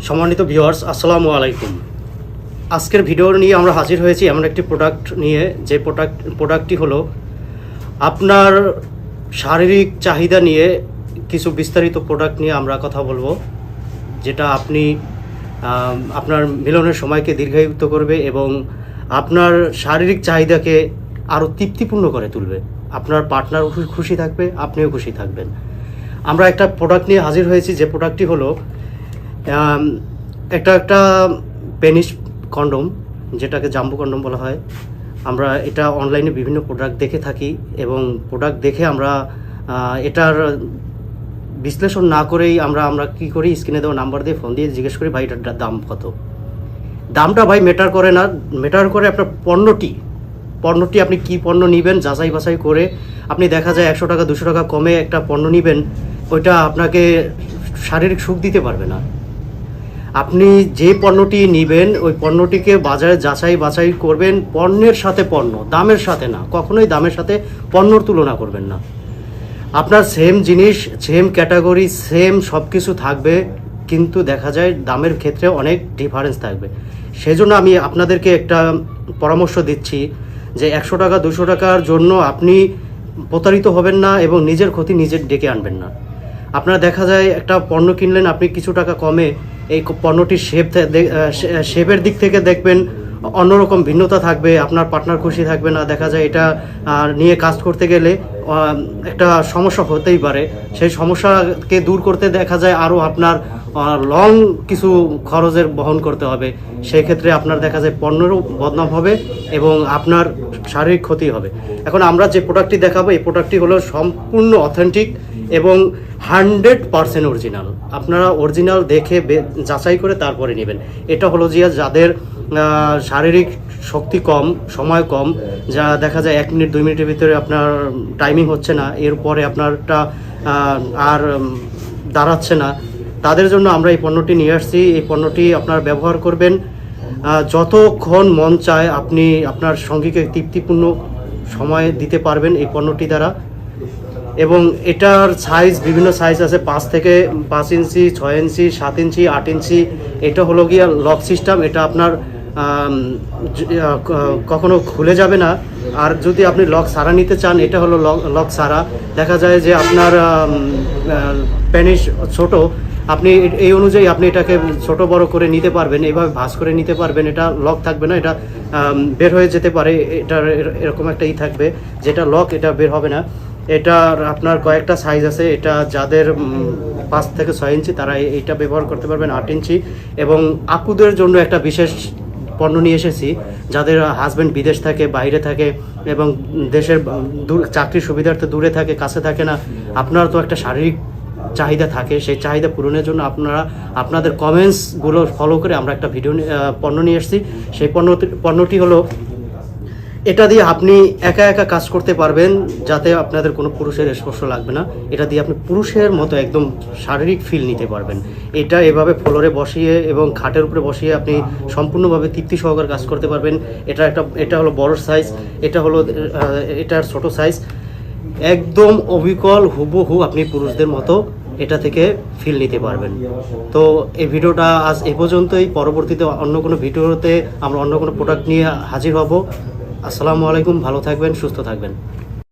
সম্মানিত ভিউয়ার্স, আসসালামু আলাইকুম। আজকের ভিডিও নিয়ে আমরা হাজির হয়েছি এমন একটি প্রোডাক্ট নিয়ে, যে প্রোডাক্টটি হলো আপনার শারীরিক চাহিদা নিয়ে কিছু বিস্তারিত প্রোডাক্ট নিয়ে আমরা কথা বলবো, যেটা আপনি আপনার মিলনের সময়কে দীর্ঘায়িত করবে এবং আপনার শারীরিক চাহিদাকে আরও তৃপ্তিপূর্ণ করে তুলবে। আপনার পার্টনারও খুশি থাকবে, আপনিও খুশি থাকবেন। আমরা একটা প্রোডাক্ট নিয়ে হাজির হয়েছি, যে প্রোডাক্টটি হলো একটা পেনিস কন্ডম, যেটাকে জাম্বো কন্ডম বলা হয়। আমরা এটা অনলাইনে বিভিন্ন প্রোডাক্ট দেখে থাকি এবং প্রোডাক্ট দেখে আমরা এটার বিশ্লেষণ না করেই আমরা কী করি, স্ক্রিনে দেওয়া নাম্বার দিয়ে ফোন দিয়ে জিজ্ঞেস করি, ভাই এটার দাম কত। দামটা ভাই ম্যাটার করে না, ম্যাটার করে আপনার পণ্যটি আপনি কী পণ্য নেবেন যাচাই বাছাই করে। আপনি দেখা যায় 100 টাকা 200 টাকা কমে একটা পণ্য নেবেন, ওইটা আপনাকে শারীরিক সুখ দিতে পারবে না। আপনি যে পণ্যটি নেবেন ওই পণ্যটিকে বাজারে যাচাই বাছাই করবেন, পণ্যের সাথে পণ্য, দামের সাথে না। কখনোই দামের সাথে পণ্যর তুলনা করবেন না। আপনার সেম জিনিস, সেম ক্যাটাগরি, সেম সব কিছু থাকবে, কিন্তু দেখা যায় দামের ক্ষেত্রে অনেক ডিফারেন্স থাকবে। সেই জন্য আমি আপনাদেরকে একটা পরামর্শ দিচ্ছি যে 100 টাকা 200 টাকার জন্য আপনি প্রতারিত হবেন না এবং নিজের ক্ষতি নিজের ডেকে আনবেন না। আপনারা দেখা যায় একটা পণ্য কিনলেন, আপনি কিছু টাকা কমে এই পণ্যটির শেপের দিক থেকে দেখবেন অন্যরকম ভিন্নতা থাকবে, আপনার পার্টনার খুশি থাকবে না। দেখা যায় এটা নিয়ে কাজ করতে গেলে একটা সমস্যা হতেই পারে। সেই সমস্যাকে দূর করতে দেখা যায় আরও আপনার লং কিছু খরচের বহন করতে হবে। সেই ক্ষেত্রে আপনার দেখা যায় পণ্যেরও বদনাম হবে এবং আপনার শারীরিক ক্ষতি হবে। এখন আমরা যে প্রোডাক্টটি দেখাবো, এই প্রোডাক্টটি হলো সম্পূর্ণ অথেন্টিক এবং 100% অরিজিনাল। আপনারা অরিজিনাল দেখে যাচাই করে তারপরে নেবেন। এটা হলো যে যাদের শারীরিক শক্তি কম, সময় কম, যা দেখা যায় 1 মিনিট 2 মিনিটের ভিতরে আপনার টাইমিং হচ্ছে না, এরপরে আপনারটা আর দাঁড়াচ্ছে না, তাদের জন্য আমরা এই পণ্যটি নিয়ে আসছি। এই পণ্যটি আপনার ব্যবহার করবেন যতক্ষণ মন চায়, আপনি আপনার সঙ্গীকে তৃপ্তিপূর্ণ সময় দিতে পারবেন এই পণ্যটি দ্বারা। এবং এটার সাইজ, বিভিন্ন সাইজ আছে, 5 থেকে 5 ইঞ্চি, 6 ইঞ্চি, 7 ইঞ্চি, 8 ইঞ্চি। এটা হলো গিয়া লক সিস্টেম, এটা আপনার কখনো খুলে যাবে না। আর যদি আপনি লক সারা নিতে চান, এটা হলো লক সারা। দেখা যায় যে আপনার পেনিস ছোট, আপনি এই অনুযায়ী আপনি এটাকে ছোট বড় করে নিতে পারবেন, এইভাবে ভাঁজ করে নিতে পারবেন। এটা লক থাকবে না, এটা বের হয়ে যেতে পারে। এটার এরকম একটা থাকবে যেটা লক, এটা বের হবে না। এটার আপনার কয়েকটা সাইজ আছে। এটা যাদের 5 থেকে 6 ইঞ্চি তারা এইটা ব্যবহার করতে পারবেন, 8 ইঞ্চি। এবং আপুদের জন্য একটা বিশেষ পণ্য নিয়ে এসেছি, যাদের হাজব্যান্ড বিদেশ থাকে, বাইরে থাকে এবং দেশের চাকরির সুবিধার্থে দূরে থাকে, কাছে থাকে না। আপনার তো একটা শারীরিক চাহিদা থাকে, সেই চাহিদা পূরণের জন্য আপনাদের কমেন্টসগুলো ফলো করে আমরা একটা পণ্য নিয়ে এসেছি। সেই পণ্যটি হলো, এটা দিয়ে আপনি একা একা কাজ করতে পারবেন, যাতে আপনাদের কোনো পুরুষের স্পর্শ লাগবে না। এটা দিয়ে আপনি পুরুষের মতো একদম শারীরিক ফিল নিতে পারবেন। এটা এভাবে ফ্লোরে বসিয়ে এবং খাটের উপরে বসিয়ে আপনি সম্পূর্ণভাবে তৃপ্তি সহকারে কাজ করতে পারবেন। এটা হলো বড় সাইজ, এটা হলো এটার ছোট সাইজ। একদম অবিকল হুবহু আপনি পুরুষদের মতো এটা থেকে ফিল নিতে পারবেন। তো এই ভিডিওটা আজ এ পর্যন্তই। পরবর্তীতে অন্য কোনো ভিডিওতে আমরা অন্য কোনো প্রোডাক্ট নিয়ে হাজির হব। আসসালামু আলাইকুম, ভালো থাকবেন, সুস্থ থাকবেন।